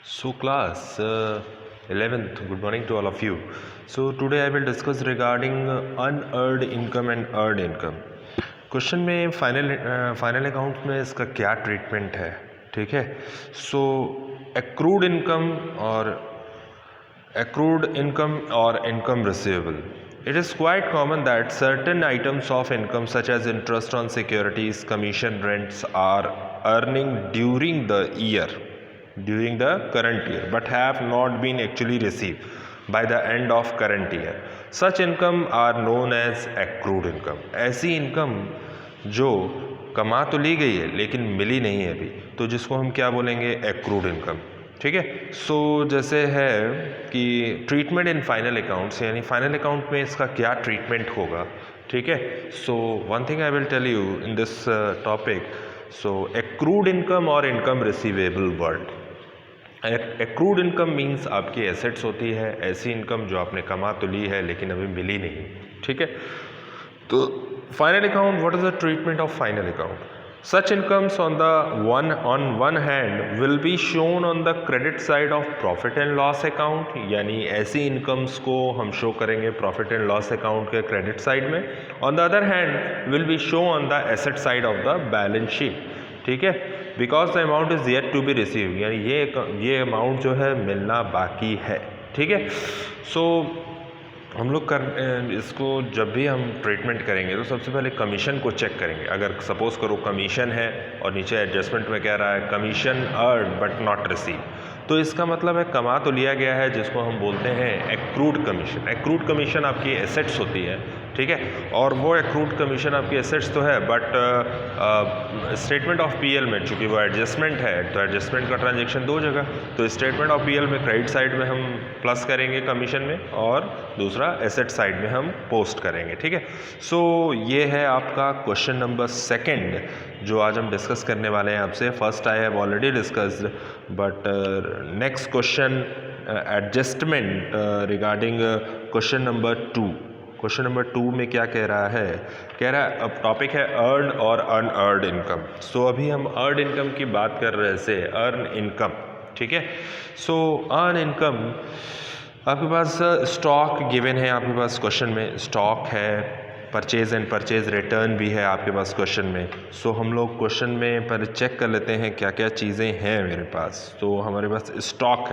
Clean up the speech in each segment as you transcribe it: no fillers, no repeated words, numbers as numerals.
So class 11th, good morning to all of you. So today I will discuss regarding unearned income and earned income. Question में final account में इसका क्या treatment है, ठीक है. सो accrued income और income receivable. It is quite common that certain items of income such as interest on securities, commission, rents are earning during the current year but have not been actually received by the end of current year. Such income are known as accrued income. ऐसी income जो कमा तो ली गई है लेकिन मिली नहीं है अभी, तो जिसको हम क्या बोलेंगे, एक्रूड इनकम, ठीक है. सो जैसे है कि ट्रीटमेंट इन फाइनल अकाउंट्स, यानी फाइनल अकाउंट में इसका क्या ट्रीटमेंट होगा, ठीक है. So one thing I will tell you in this topic. So accrued income और income receivable word. Accrued income means आपकी एसेट्स होती है, ऐसी इनकम जो आपने कमा तो ली है लेकिन अभी मिली नहीं, ठीक है. तो final account, what is the treatment of final account? Such incomes on one hand will be shown on the credit side of profit and loss account, यानी ऐसी इनकम्स को हम शो करेंगे प्रॉफिट एंड लॉस अकाउंट के credit side में. On the other hand will be show on the asset side of the balance sheet, ठीक है. Because the amount is yet to be receive, यानी ये amount जो है मिलना बाकी है, ठीक है. सो हम लोग इसको जब भी हम ट्रीटमेंट करेंगे तो सबसे पहले कमीशन को चेक करेंगे. अगर सपोज करो कमीशन है और नीचे एडजस्टमेंट में कह रहा है commission earn but not receive, तो इसका मतलब है कमा तो लिया गया है, जिसको हम बोलते हैं एक्रूड कमीशन. एक्रूड कमीशन आपकी एसेट्स होती है, ठीक है. और वो एक्रूड कमीशन आपकी एसेट्स तो है बट स्टेटमेंट ऑफ पीएल में चूंकि वो एडजस्टमेंट है तो एडजस्टमेंट का ट्रांजेक्शन दो जगह, तो स्टेटमेंट ऑफ पीएल में क्रेडिट साइड में हम प्लस करेंगे कमीशन में और दूसरा एसेट साइड में हम पोस्ट करेंगे, ठीक है. सो ये है आपका क्वेश्चन नंबर सेकंड जो आज हम डिस्कस करने वाले हैं आपसे. First I have already discussed but next question adjustment regarding question number 2. Question number 2 में क्या कह रहा है, अब टॉपिक है अर्न और अनअर्न्ड इनकम. सो अभी हम अर्न इनकम की बात कर रहे थे, अर्न इनकम, ठीक है. सो अर्न इनकम आपके पास स्टॉक गिवन है, आपके पास क्वेश्चन में स्टॉक है, परचेज एंड परचेज रिटर्न भी है आपके पास क्वेश्चन में. सो हम लोग क्वेश्चन में पर चेक कर लेते हैं क्या क्या चीज़ें हैं मेरे पास. तो हमारे पास स्टॉक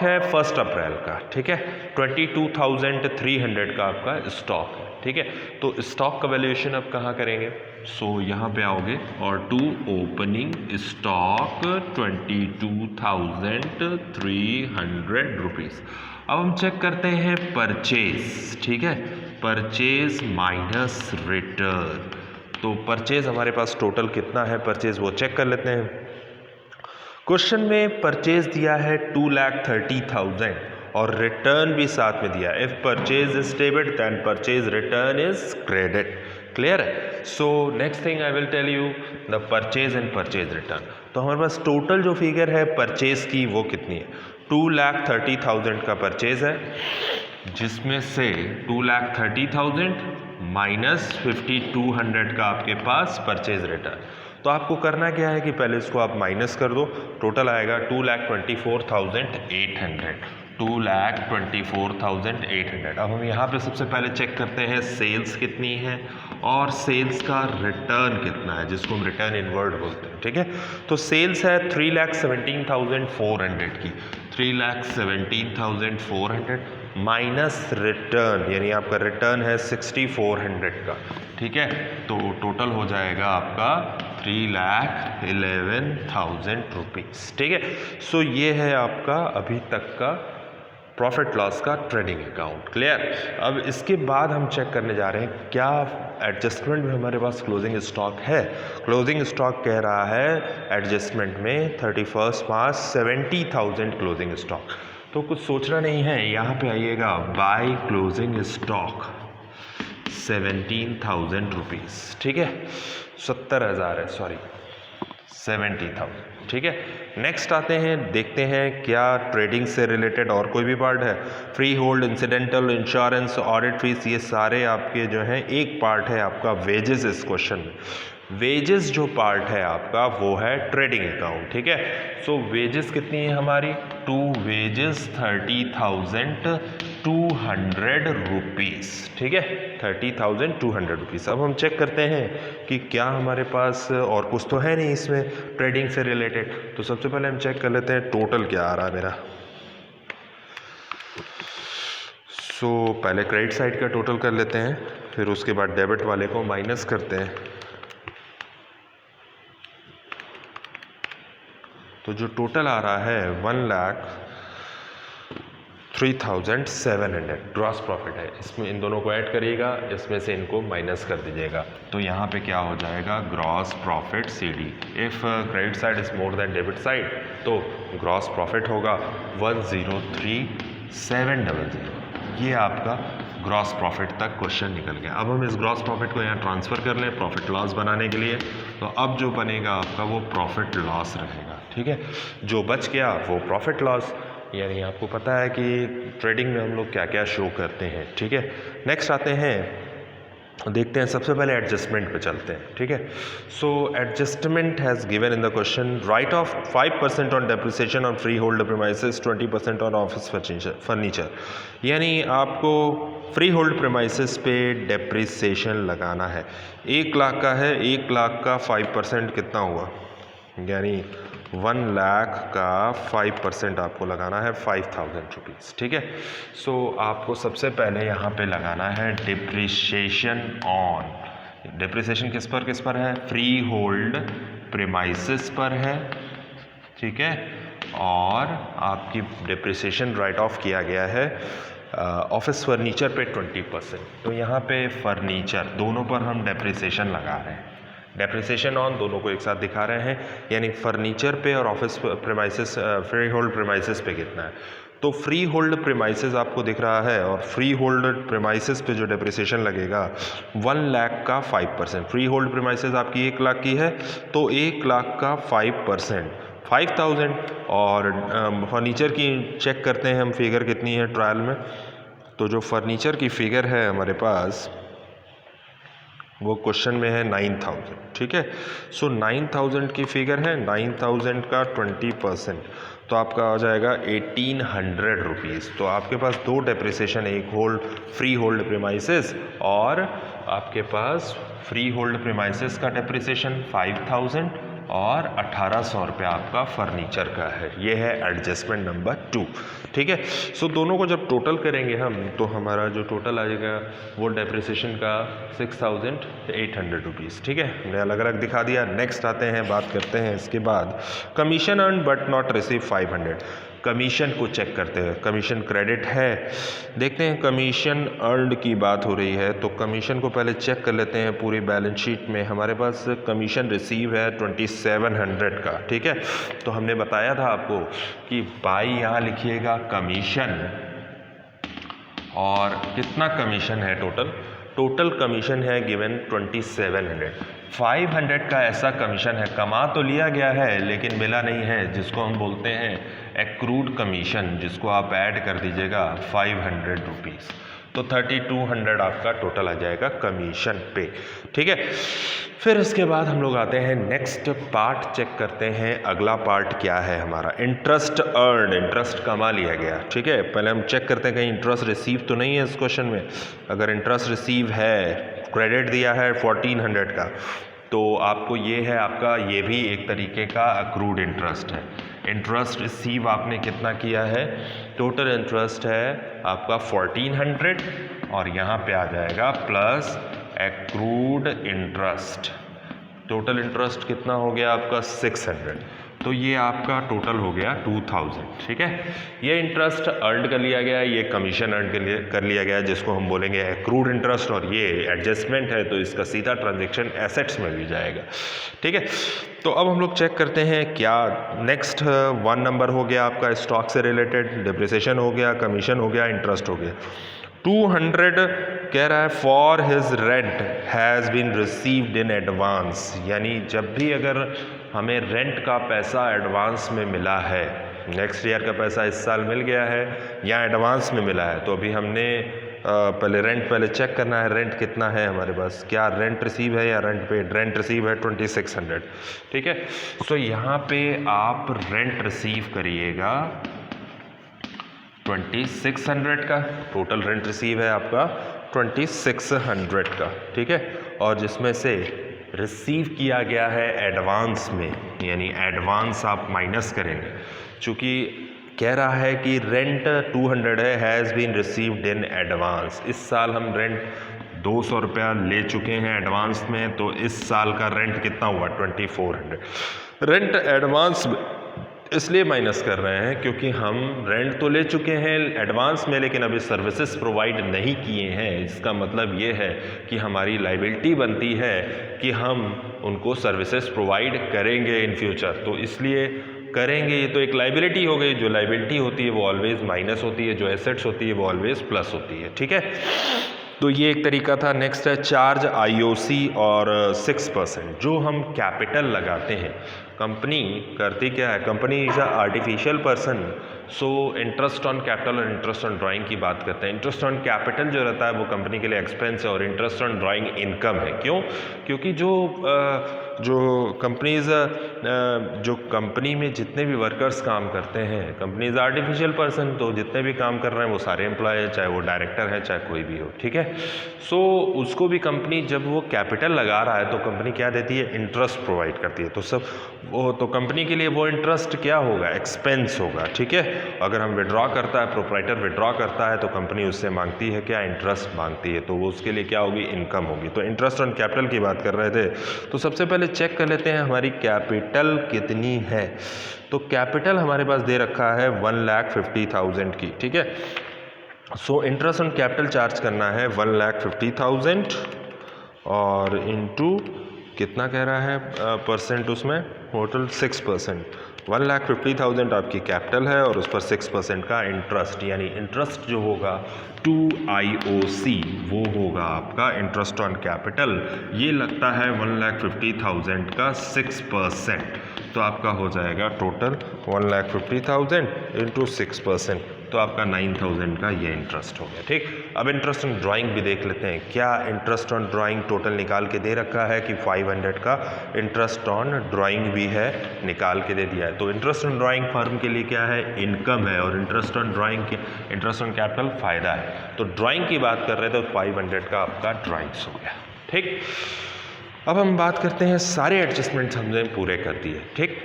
है 1 अप्रैल का, ठीक है. 22,300 का आपका स्टॉक है, ठीक है. तो स्टॉक का वैल्यूएशन आप कहाँ करेंगे? सो यहाँ पे आओगे और टू ओपनिंग स्टॉक 22,300 रुपीज़. अब हम चेक करते हैं परचेज, ठीक है. Purchase minus return. तो परचेज हमारे पास टोटल कितना है परचेज वो चेक कर लेते हैं. क्वेश्चन में परचेज दिया है 2,30,000 और रिटर्न भी साथ में दिया. If purchase is debit then purchase return is credit. Clear है. So next thing I will tell you the purchase and purchase return. तो हमारे पास टोटल जो फिगर है परचेज की वो कितनी है? 2,30,000 का परचेज है, जिसमें से 2,30,000 माइनस 5,200 का आपके पास परचेज रिटर्न. तो आपको करना क्या है कि पहले इसको आप माइनस कर दो, टोटल आएगा 2,24,800. 2,24,800. अब हम यहाँ पे सबसे पहले चेक करते हैं सेल्स कितनी है और सेल्स का रिटर्न कितना है, जिसको हम रिटर्न इनवर्ड बोलते हैं, ठीक है. तो सेल्स है 3,17,400 की. 3,17,400 माइनस रिटर्न, यानी आपका रिटर्न है 6,400 का, ठीक है. तो टोटल हो जाएगा आपका 3,11,000 रुपीज़, ठीक है. सो ये है आपका अभी तक का प्रॉफिट लॉस का ट्रेडिंग अकाउंट. क्लियर. अब इसके बाद हम चेक करने जा रहे हैं क्या एडजस्टमेंट में हमारे पास क्लोजिंग स्टॉक है. क्लोजिंग स्टॉक कह रहा है एडजस्टमेंट में 31 मार्च 70,000 क्लोजिंग स्टॉक. तो कुछ सोचना नहीं है, यहाँ पे आइएगा बाय क्लोजिंग स्टॉक 17,000 रुपीज़, ठीक है. 70,000 है, सॉरी 70,000, ठीक है. नेक्स्ट आते हैं, देखते हैं क्या ट्रेडिंग से रिलेटेड और कोई भी पार्ट है. Free hold, incidental, insurance, audit fees, ये सारे आपके जो हैं एक पार्ट है आपका वेजेस इस क्वेश्चन में. वेजेस जो पार्ट है आपका वो है ट्रेडिंग अकाउंट, ठीक है। सो वेजेस कितनी है हमारी, 2 वेजेस 30,200 रुपीज़, ठीक है, 30,200 रुपीज़। अब हम चेक करते हैं कि क्या हमारे पास और कुछ तो है नहीं इसमें ट्रेडिंग से रिलेटेड। तो सबसे पहले हम चेक कर लेते हैं टोटल क्या आ रहा है मेरा। सो पहले क्रेडिट साइड का टोटल कर लेते हैं, फिर उसके बाद डेबिट वाले को माइनस करते हैं। तो जो टोटल आ रहा है 1,03,700 ग्रॉस प्रॉफिट है। इसमें इन दोनों को ऐड करिएगा, इसमें से इनको माइनस कर दीजिएगा। तो यहाँ पे क्या हो जाएगा, gross profit CD। If credit side is more than debit side तो ग्रॉस प्रॉफिट होगा 1,03,700। ये आपका ग्रॉस प्रॉफिट तक क्वेश्चन निकल गया। अब हम इस ग्रॉस प्रॉफिट को यहाँ ट्रांसफ़र कर लें प्रॉफिट लॉस बनाने के लिए। तो अब जो बनेगा आपका वो प्रॉफिट लॉस रहेगा, ठीक है। जो बच गया वो प्रॉफिट लॉस, यानी आपको पता है कि ट्रेडिंग में हम लोग क्या क्या शो करते हैं, ठीक है। नेक्स्ट आते हैं, देखते हैं, सबसे पहले एडजस्टमेंट पे चलते हैं, ठीक है। So adjustment has given in the question, write off 5% on depreciation on free hold premises, 20% on office furniture. यानी आपको फ्री होल्ड प्रीमाइसेस पे डेप्रिसिएशन लगाना है। 1 लाख का है, 1 लाख का 5% कितना हुआ, यानी 1 लाख का 5% आपको लगाना है 5,000 रुपीज़, ठीक है। सो आपको सबसे पहले यहाँ पे लगाना है डिप्रिसिएशन ऑन। डिप्रिसिएशन किस पर है, फ्री होल्ड प्रीमाइसेस पर है, ठीक है। और आपकी डिप्रिसिएशन राइट ऑफ किया गया है ऑफिस फर्नीचर पे 20%। तो यहाँ पे फर्नीचर दोनों पर हम डिप्रिसिएशन लगा रहे हैं। डेप्रिसिएशन ऑन दोनों को एक साथ दिखा रहे हैं, यानी फर्नीचर पे और office premises free hold premises पे कितना है। तो फ्री होल्ड प्रीमाइसेस आपको दिख रहा है, और फ्री होल्ड प्रीमाइसेस पे जो डेप्रिसिएशन लगेगा 1 लाख का 5%। फ्री होल्ड प्रीमाइसेस आपकी 1 लाख की है, तो 1 लाख का 5% 5,000। और फर्नीचर की चेक करते हैं हम फिगर कितनी है ट्रायल में। तो जो फर्नीचर की फिगर है हमारे पास वो क्वेश्चन में है 9,000, ठीक है। सो 9,000 की फिगर है, 9,000 का 20% तो आपका आ जाएगा 1,800 रुपीज़। तो आपके पास दो डेप्रिसिएशन, एक होल्ड फ्री होल्ड प्रीमाइसेस और आपके पास फ्री होल्ड प्रीमाइसेस का डेप्रिसिएशन 5,000 और 1,800 रुपये आपका फर्नीचर का है। ये है एडजस्टमेंट नंबर 2, ठीक है। सो दोनों को जब टोटल करेंगे हम तो हमारा जो टोटल आ जाएगा वो डेप्रिसिएशन का 6,800 रुपीज़, ठीक है। हमने अलग अलग दिखा दिया। नेक्स्ट आते हैं, बात करते हैं इसके बाद commission earn but not receive 500। Commission को चेक करते हैं, कमीशन क्रेडिट है। देखते हैं कमीशन अर्नड की बात हो रही है, तो कमीशन को पहले चेक कर लेते हैं। पूरी बैलेंस शीट में हमारे पास कमीशन रिसीव है 2,700 का, ठीक है। तो हमने बताया था आपको कि बाई यहाँ लिखिएगा कमीशन, और कितना कमीशन है टोटल कमीशन है गिवन 2,700। 500 का ऐसा कमीशन है, कमा तो लिया गया है लेकिन मिला नहीं है, जिसको हम बोलते हैं एक्रूड कमीशन, जिसको आप ऐड कर दीजिएगा 500 रुपीज़। तो 3,200 आपका टोटल आ जाएगा कमीशन पे, ठीक है। फिर इसके बाद हम लोग आते हैं नेक्स्ट पार्ट, चेक करते हैं अगला पार्ट क्या है हमारा, इंटरेस्ट अर्न, इंटरेस्ट कमा लिया गया, ठीक है। पहले हम चेक करते हैं कहीं इंटरेस्ट रिसीव तो नहीं है इस क्वेश्चन में। अगर इंटरेस्ट रिसीव है, क्रेडिट दिया है 1,400 का, तो आपको ये है आपका, ये भी एक तरीके का अक्रूड इंटरेस्ट है। इंटरेस्ट रिसीव आपने कितना किया है, टोटल इंटरेस्ट है आपका 1,400 और यहाँ पे आ जाएगा plus accrued interest. Total interest कितना हो गया आपका 600। तो ये आपका टोटल हो गया 2,000, ठीक है। ये इंटरेस्ट अर्न कर लिया गया, ये कमीशन अर्न कर लिया गया, जिसको हम बोलेंगे एक्रूड इंटरेस्ट, और ये एडजस्टमेंट है तो इसका सीधा ट्रांजैक्शन एसेट्स में भी जाएगा, ठीक है। तो अब हम लोग चेक करते हैं क्या नेक्स्ट 1 नंबर हो गया आपका स्टॉक से रिलेटेड, डिप्रिसिएशन हो गया, कमीशन हो गया, इंटरेस्ट हो गया। 200 कह रहा है for his rent has been received in advance, यानी जब भी अगर हमें रेंट का पैसा एडवांस में मिला है, नेक्स्ट ईयर का पैसा इस साल मिल गया है या एडवांस में मिला है, तो अभी हमने पहले रेंट पहले चेक करना है, रेंट कितना है हमारे पास, क्या रेंट रिसीव है या रेंट पेड। रेंट रिसीव है 2600, ठीक है। सो यहाँ पे आप रेंट रिसीव करिएगा 2600 का, टोटल रेंट रिसीव है आपका 2600 का, ठीक है। और जिसमें से रिसीव किया गया है एडवांस में, यानी एडवांस आप माइनस करेंगे, चूँकि कह रहा है कि रेंट 200 है, has been received in advance. इस साल हम रेंट 200 रुपया ले चुके हैं एडवांस में, तो इस साल का रेंट कितना हुआ 2400। रेंट एडवांस इसलिए माइनस कर रहे हैं क्योंकि हम रेंट तो ले चुके हैं एडवांस में, लेकिन अभी सर्विसेज प्रोवाइड नहीं किए हैं। इसका मतलब ये है कि हमारी लाइबिलिटी बनती है कि हम उनको सर्विसेज प्रोवाइड करेंगे इन फ्यूचर, तो इसलिए करेंगे। ये तो एक लाइबिलिटी हो गई, जो लाइबिलिटी होती है वो ऑलवेज माइनस होती है, जो एसेट्स होती है वो ऑलवेज प्लस होती है, ठीक है। तो ये एक तरीका था। नेक्स्ट है चार्ज आईओसी और 6%। जो हम कैपिटल लगाते हैं, कंपनी करती क्या है, company is a artificial person, so interest on capital और इंटरेस्ट ऑन ड्राइंग की बात करते हैं। इंटरेस्ट ऑन कैपिटल जो रहता है वो कंपनी के लिए एक्सपेंस है, और इंटरेस्ट ऑन ड्राइंग इनकम है। क्यों? क्योंकि जो कंपनीज जो कंपनी में जितने भी वर्कर्स काम करते हैं, कंपनी इज आर्टिफिशियल पर्सन, तो जितने भी काम कर रहे हैं वो सारे एम्प्लॉय है, चाहे वो डायरेक्टर है चाहे कोई भी हो, ठीक है। सो उसको भी कंपनी जब वो कैपिटल लगा रहा है तो कंपनी क्या देती है, इंटरेस्ट प्रोवाइड करती है। तो सब वो तो कंपनी के लिए वो इंटरेस्ट क्या होगा, एक्सपेंस होगा, ठीक है। अगर हम विड्रॉ करता है, प्रोप्राइटर विड्रॉ करता है, तो कंपनी उससे मांगती है क्या, इंटरेस्ट मांगती है, तो वो उसके लिए क्या होगी, इनकम होगी। तो इंटरेस्ट ऑन कैपिटल की बात कर रहे थे, तो सबसे पहले चेक कर लेते हैं हमारी कैपिटल कितनी है। तो कैपिटल हमारे पास दे रखा है 1,50,000 की, ठीक है। So interest on capital charge करना है 1,50,000 और इनटू कितना कह रहा है परसेंट, उसमें टोटल 6%। 1,50,000 आपकी कैपिटल है और उस पर 6% का इंटरेस्ट, यानी इंटरेस्ट जो होगा 2IOC वो होगा आपका इंटरेस्ट ऑन कैपिटल। ये लगता है 1,50,000 का 6%, तो आपका हो जाएगा टोटल 1,50,000 इंटू 6%, तो आपका 9,000 का ये इंटरेस्ट हो गया, ठीक। अब इंटरेस्ट ऑन ड्राइंग भी देख लेते हैं। क्या इंटरेस्ट ऑन ड्राइंग टोटल निकाल के दे रखा है कि 500 का इंटरेस्ट ऑन ड्राइंग भी है, निकाल के दे दिया है। तो इंटरेस्ट ऑन ड्राइंग फर्म के लिए क्या है, इनकम है, और इंटरेस्ट ऑन ड्राइंग के इंटरेस्ट ऑन कैपिटल फ़ायदा है। तो ड्राइंग की बात कर रहे थे तो 500 का आपका ड्राइंग्स हो गया, ठीक। अब हम बात करते हैं, सारे एडजस्टमेंट्स हमने पूरे कर दिए, ठीक।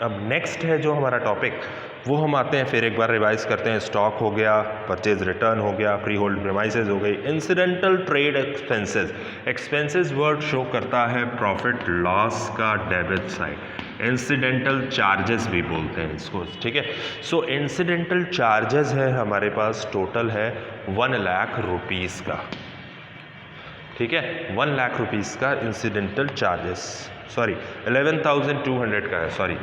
अब नेक्स्ट है जो हमारा टॉपिक, वो हम आते हैं, फिर एक बार रिवाइज करते हैं। स्टॉक हो गया, परचेज रिटर्न हो गया, फ्री होल्ड प्रीमाइसेस हो गई, incidental trade expenses. Expenses word show करता है प्रॉफिट लॉस का डेबिट साइड, इंसिडेंटल चार्जेस भी बोलते हैं इसको, ठीक है। सो इंसिडेंटल चार्जेस है हमारे पास, टोटल है 1 लाख रुपीज़ का, ठीक है। 1 लाख रुपीज़ का इंसिडेंटल चार्जेस, सॉरी 11,200 का है, सॉरी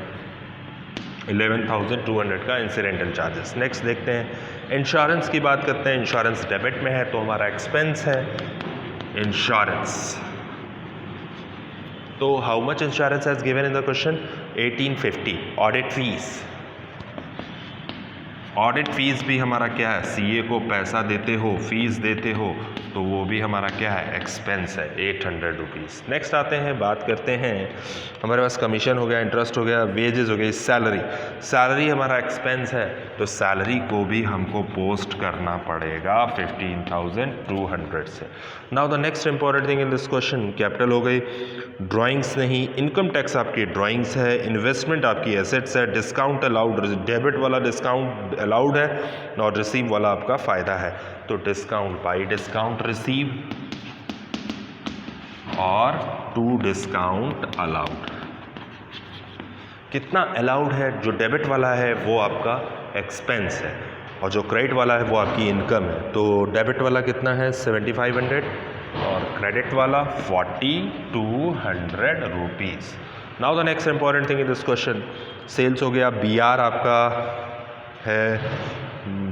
11,200 का इंसिडेंटल चार्जेस। नेक्स्ट देखते हैं, इंश्योरेंस की बात करते हैं। इंश्योरेंस डेबिट में है तो हमारा एक्सपेंस है इंश्योरेंस। तो how much insurance has given in the question, 1850। Audit fees, audit fees भी हमारा क्या है, सीए को पैसा देते हो, फीस देते हो, तो वो भी हमारा क्या है, एक्सपेंस है, 800 रुपीज़। नेक्स्ट आते हैं, बात करते हैं, हमारे पास कमीशन हो गया, इंटरेस्ट हो गया, वेजेस हो गई, सैलरी। सैलरी हमारा एक्सपेंस है, तो सैलरी को भी हमको पोस्ट करना पड़ेगा 15,200 से। Now the next important thing in this question, capital हो गई, ड्राइंग्स नहीं, इनकम टैक्स आपकी ड्राइंग्स है, इन्वेस्टमेंट आपकी एसेट्स है, डिस्काउंट अलाउड, डेबिट वाला डिस्काउंट अलाउड है और रिसीव वाला आपका फ़ायदा है। तो डिस्काउंट बाई डिस्काउंट रिसीव और टू डिस्काउंट अलाउड। कितना अलाउड है, जो डेबिट वाला है वो आपका एक्सपेंस है और जो क्रेडिट वाला है वो आपकी इनकम है। तो डेबिट वाला कितना है 7,500 और क्रेडिट वाला 4,200 rupees. Now the next important thing in this question, sales हो गया, बीआर आपका है,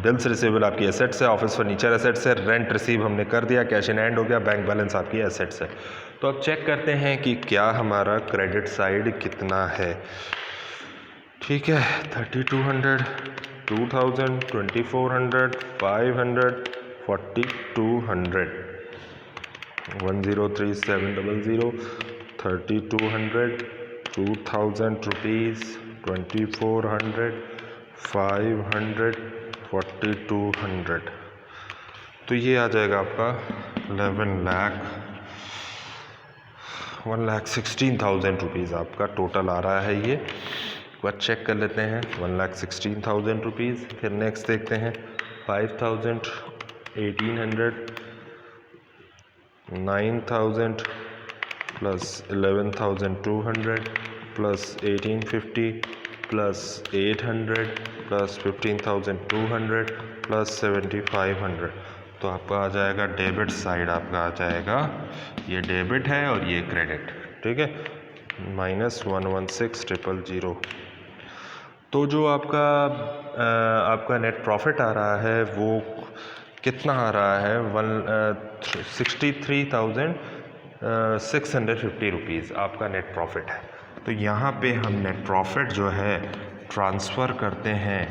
बिल्स रिसीवेबल आपकी एसेट्स है, ऑफिस फर्नीचर एसेट्स है, रेंट रिसीव हमने कर दिया, कैश इन हैंड हो गया, बैंक बैलेंस आपकी एसेट्स है। तो अब चेक करते हैं कि क्या हमारा क्रेडिट साइड कितना है, ठीक है। 3,200, 2,000, 2,400, 500, 4200, 103700, 3200, 2000 रुपीज़, 2400, 500, 4200। तो ये आ जाएगा आपका 1,16,000 रुपीज़ आपका टोटल आ रहा है। ये एक बार चेक कर लेते हैं, 1,16,000 रुपीज़। फिर नेक्स्ट देखते हैं 5,000, 1,800, 9,000 plus 11,200 plus 1,850 plus 800 plus 15,200 plus 7,500। तो आपका आ जाएगा डेबिट साइड, आपका आ जाएगा, ये डेबिट है और ये क्रेडिट, ठीक है, -116,000। तो जो आपका नेट प्रॉफिट आ रहा है वो कितना आ रहा है, 63,650 रुपीज़ आपका नेट प्रॉफिट है। तो यहाँ पे हम नेट प्रॉफिट जो है ट्रांसफ़र करते हैं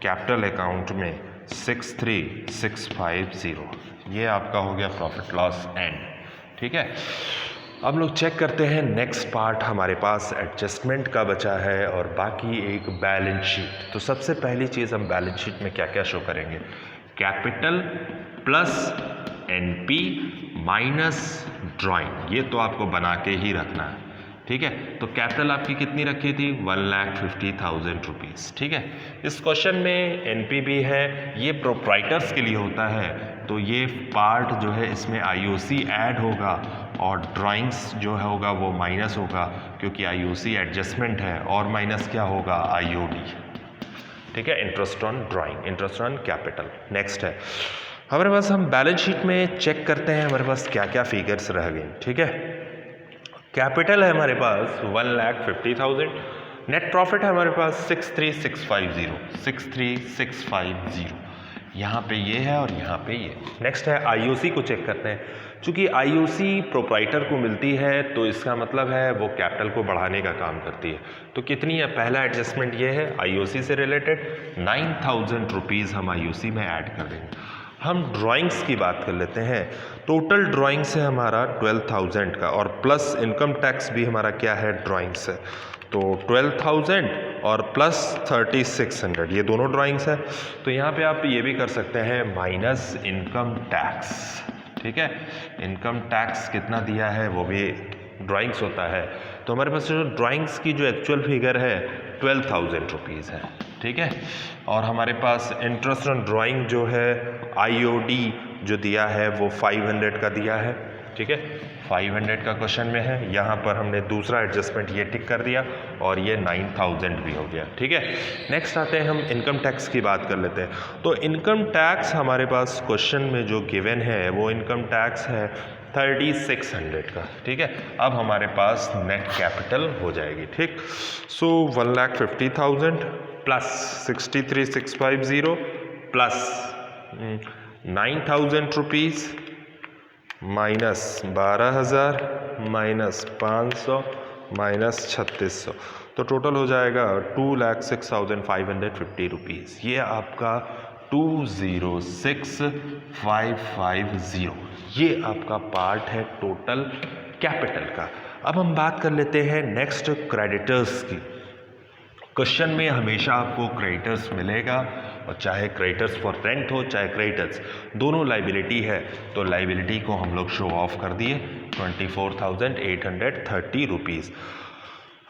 कैपिटल अकाउंट में 63,650। ये आपका हो गया प्रॉफिट लॉस एंड, ठीक है। अब लोग चेक करते हैं नेक्स्ट पार्ट हमारे पास एडजस्टमेंट का बचा है और बाकी एक बैलेंस शीट। तो सबसे पहली चीज़ हम बैलेंस शीट में क्या क्या शो करेंगे, capital plus NP minus drawing, ये तो आपको बना के ही रखना है, ठीक है। तो कैपिटल आपकी कितनी रखी थी, 1,50,000 रुपीज़, ठीक है। इस क्वेश्चन में एनपी भी है, ये प्रोप्राइटर्स के लिए होता है, तो ये पार्ट जो है इसमें आईओसी ऐड होगा और ड्राइंग्स जो है होगा वो माइनस होगा, क्योंकि आईओसी एडजस्टमेंट है, और माइनस क्या होगा, आईओडी, ठीक है, interest on drawing, interest on capital. Next है हमारे पास, हम बैलेंस शीट में चेक करते हैं हमारे पास क्या क्या फिगर्स रह गए, ठीक है। कैपिटल है हमारे पास 1,50,000, नेट प्रॉफिट है हमारे पास 63,650, यहाँ पे ये है और यहाँ पे ये। नेक्स्ट है आईओसी को चेक करते हैं, चूँकि आईओसी प्रोप्राइटर को मिलती है तो इसका मतलब है वो कैपिटल को बढ़ाने का काम करती है। तो कितनी है, पहला एडजस्टमेंट ये है आईओसी से रिलेटेड, 9,000 रुपीज़ हम आईओसी में ऐड कर देंगे। हम ड्राइंग्स की बात कर लेते हैं, टोटल ड्राइंग्स है हमारा 12,000 का, और प्लस इनकम टैक्स भी हमारा क्या है, ड्राइंग्स है। तो 12,000 और प्लस 3,600, ये दोनों ड्राइंग्स है। तो यहाँ पे आप ये भी कर सकते हैं माइनस इनकम टैक्स, ठीक है। इनकम टैक्स कितना दिया है वो भी ड्राइंग्स होता है। तो हमारे पास जो ड्राइंग्स की जो एक्चुअल फिगर है 12,000 रुपीज़ है, ठीक है। और हमारे पास इंटरेस्ट ऑन ड्राइंग जो है आईओडी जो दिया है वो 500 का दिया है, ठीक है, 500 का क्वेश्चन में है। यहाँ पर हमने दूसरा एडजस्टमेंट ये टिक कर दिया और ये 9,000 भी हो गया, ठीक है। नेक्स्ट आते हैं हम इनकम टैक्स की बात कर लेते हैं। तो इनकम टैक्स हमारे पास क्वेश्चन में जो गिवन है वो इनकम टैक्स है 3,600 का, ठीक है। अब हमारे पास नेट कैपिटल हो जाएगी, ठीक। सो 1,50,000 plus 63,650 plus 9,000 rupees minus 12,000 minus 500 minus 3,600, तो टोटल हो जाएगा 2,06,550 रुपीज़। ये आपका 206,550, ये आपका पार्ट है टोटल कैपिटल का। अब हम बात कर लेते हैं नेक्स्ट क्रेडिटर्स की। क्वेश्चन में हमेशा आपको क्रेडिटर्स मिलेगा, और चाहे क्रेडिटर्स फॉर रेंट हो चाहे क्रेडिटर्स, दोनों लाइबिलिटी है। तो लाइबिलिटी को हम लोग शो ऑफ कर दिए 24,830 रुपीज़।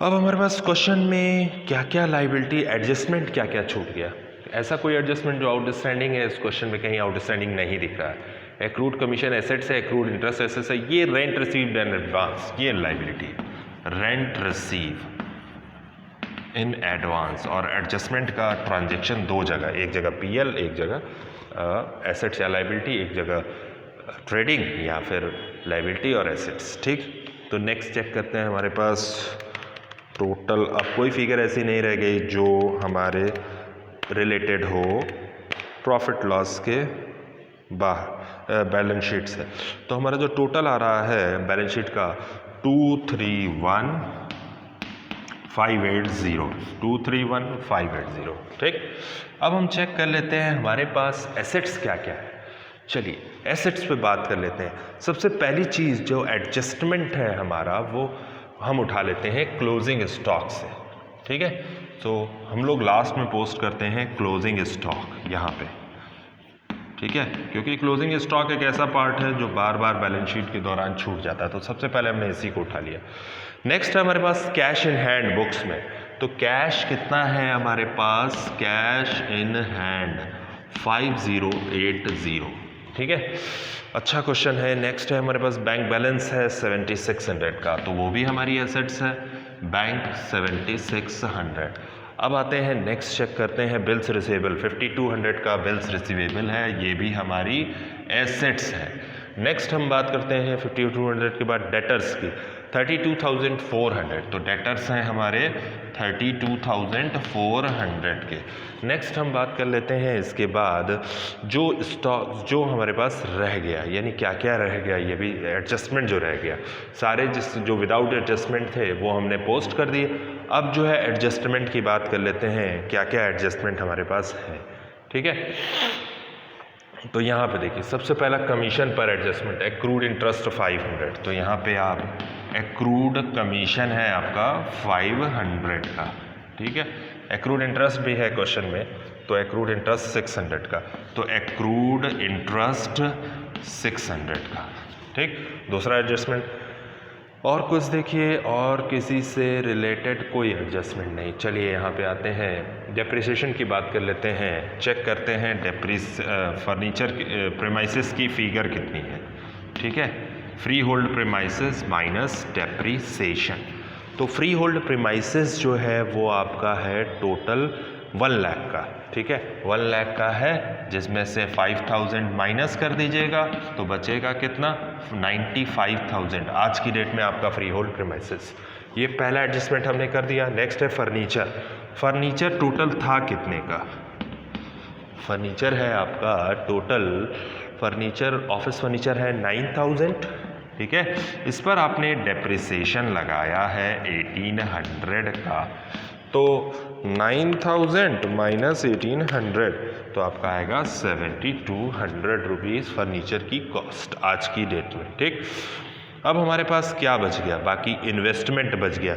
अब हमारे पास क्वेश्चन में क्या क्या लाइबिलिटी एडजस्टमेंट क्या क्या छूट गया, ऐसा कोई एडजस्टमेंट जो आउटस्टैंडिंग है, इस क्वेश्चन में कहीं आउटस्टैंडिंग नहीं दिख रहा है। एक्रूड कमीशन एसेट्स है, एक्रूड इंटरेस्ट एसेट्स है, ये रेंट रिसीव्ड इन एडवांस, ये लाइबिलिटी है, रेंट रिसीव इन एडवांस। और एडजस्टमेंट का ट्रांजैक्शन दो जगह, एक जगह पीएल, एक जगह एसेट्स या लाइबिलिटी, एक जगह ट्रेडिंग या फिर लाइबिलिटी और एसेट्स, ठीक। तो नेक्स्ट चेक करते हैं हमारे पास टोटल। अब कोई फिगर ऐसी नहीं रह गई जो हमारे रिलेटेड हो प्रॉफिट लॉस के बाहर बैलेंस शीट से। तो हमारा जो टोटल आ रहा है बैलेंस शीट का 231,580, ठीक। अब हम चेक कर लेते हैं हमारे पास एसेट्स क्या क्या है। चलिए एसेट्स पे बात कर लेते हैं। सबसे पहली चीज़ जो एडजस्टमेंट है हमारा, वो हम उठा लेते हैं क्लोजिंग स्टॉक से। ठीक है, तो हम लोग लास्ट में पोस्ट करते हैं क्लोजिंग स्टॉक यहाँ पे। ठीक है, क्योंकि क्लोजिंग स्टॉक एक ऐसा पार्ट है जो बार बार बैलेंस शीट के दौरान छूट जाता है, तो सबसे पहले हमने इसी को उठा लिया। नेक्स्ट है हमारे पास कैश इन हैंड बुक्स में। तो कैश कितना है हमारे पास? Cash in hand 5080। ठीक है, अच्छा क्वेश्चन है। नेक्स्ट है हमारे पास बैंक बैलेंस है 7600 का, तो वो भी हमारी एसेट्स है, बैंक 7600। अब आते हैं नेक्स्ट, चेक करते हैं बिल्स रिसीवेबल। 5200 का बिल्स रिसीवेबल है, ये भी हमारी एसेट्स है। नेक्स्ट हम बात करते हैं 5200 के बाद डेटर्स की, 32,400। तो डेटर्स हैं हमारे 32,400 के। नेक्स्ट हम बात कर लेते हैं इसके बाद जो स्टॉक जो हमारे पास रह गया, यानी क्या क्या रह गया, ये भी एडजस्टमेंट जो रह गया, सारे जो विदाउट एडजस्टमेंट थे वो हमने पोस्ट कर दिए। अब जो है एडजस्टमेंट की बात कर लेते हैं, क्या क्या एडजस्टमेंट हमारे पास है। ठीक है, तो यहाँ पे देखिए सबसे पहला कमीशन पर एडजस्टमेंट, एक्रूड इंटरेस्ट 500। तो यहाँ पे आप एक्रूड कमीशन है आपका 500 का। ठीक है, एक्रूड इंटरेस्ट भी है क्वेश्चन में, तो एक्रूड इंटरेस्ट 600 का। तो एक्रूड इंटरेस्ट 600 का। ठीक, दूसरा एडजस्टमेंट। और कुछ देखिए, और किसी से रिलेटेड कोई एडजस्टमेंट नहीं। चलिए यहाँ पे आते हैं, डेप्रिसिएशन की बात कर लेते हैं। चेक करते हैं फर्नीचर प्रेमाइसेस की फिगर कितनी है। ठीक है, free hold premises minus depreciation. तो फ्री होल्ड प्रेमाइसेस जो है वो आपका है टोटल 1 लाख का। ठीक है, 1 लाख का है, जिसमें से 5000 माइनस कर दीजिएगा तो बचेगा कितना? 95,000 आज की डेट में आपका फ्री होल्ड प्रीमाइसेस। ये पहला एडजस्टमेंट हमने कर दिया। नेक्स्ट है फर्नीचर। फर्नीचर टोटल था कितने का? फर्नीचर है आपका टोटल, फर्नीचर ऑफिस फर्नीचर है 9000। ठीक है, इस पर आपने डेप्रिसिएशन लगाया है 1800 का। तो 9000 माइनस 1800, तो आपका आएगा 7200 रुपीज़ फर्नीचर की कॉस्ट आज की डेट में। ठीक, अब हमारे पास क्या बच गया? बाकी इन्वेस्टमेंट बच गया।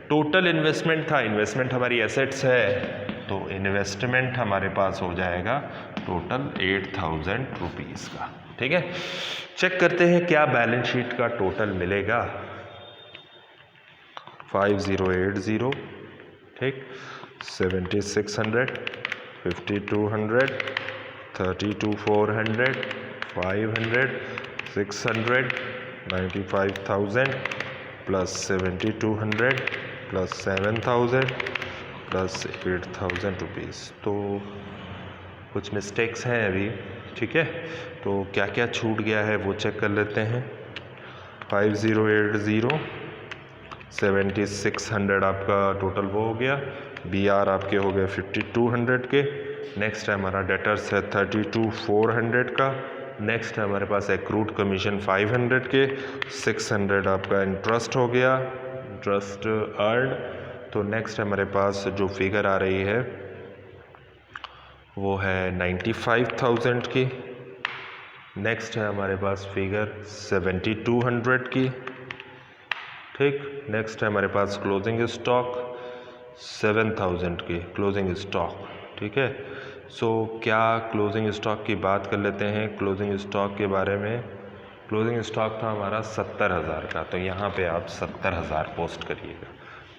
टोटल इन्वेस्टमेंट था, इन्वेस्टमेंट हमारी एसेट्स है, तो इन्वेस्टमेंट हमारे पास हो जाएगा टोटल 8000 रुपीज़ का। ठीक है, चेक करते हैं क्या बैलेंस शीट का टोटल मिलेगा। 5080, ठीक, 7600, 5200, 32400, 500, 600, 95,000 प्लस 7200 प्लस 7000 प्लस 8000 रुपीज़। तो कुछ मिस्टेक्स हैं अभी। ठीक है, तो क्या क्या छूट गया है वो चेक कर लेते हैं। 5080, 7600 आपका टोटल वो हो गया। BR आपके हो गए 5200 के। नेक्स्ट है हमारा डेटर्स है 32400 का। नेक्स्ट है हमारे पास एक्रूड कमीशन 500 के। 600 आपका इंटरेस्ट हो गया, इंटरेस्ट अर्न। तो नेक्स्ट हमारे पास जो फिगर आ रही है वो है 95,000 की। नेक्स्ट है हमारे पास फिगर 7200 की। ठीक, नेक्स्ट है हमारे पास क्लोजिंग स्टॉक 7000 की क्लोजिंग स्टॉक। ठीक है, सो क्या क्लोजिंग स्टॉक की बात कर लेते हैं। क्लोजिंग स्टॉक के बारे में, क्लोजिंग स्टॉक था हमारा 70,000 का, तो यहाँ पे आप 70,000 पोस्ट करिएगा।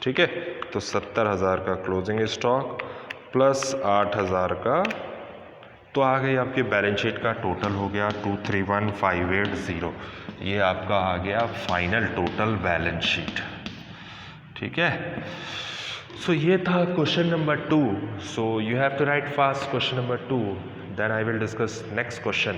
ठीक है, तो 70,000 का क्लोजिंग स्टॉक प्लस 8,000 का, तो आ गई आपकी बैलेंस शीट का टोटल हो गया 231580। ये आपका आ गया फाइनल टोटल बैलेंस शीट। ठीक है, सो ये था question number 2। So you have to write fast question number 2, then I will discuss next question.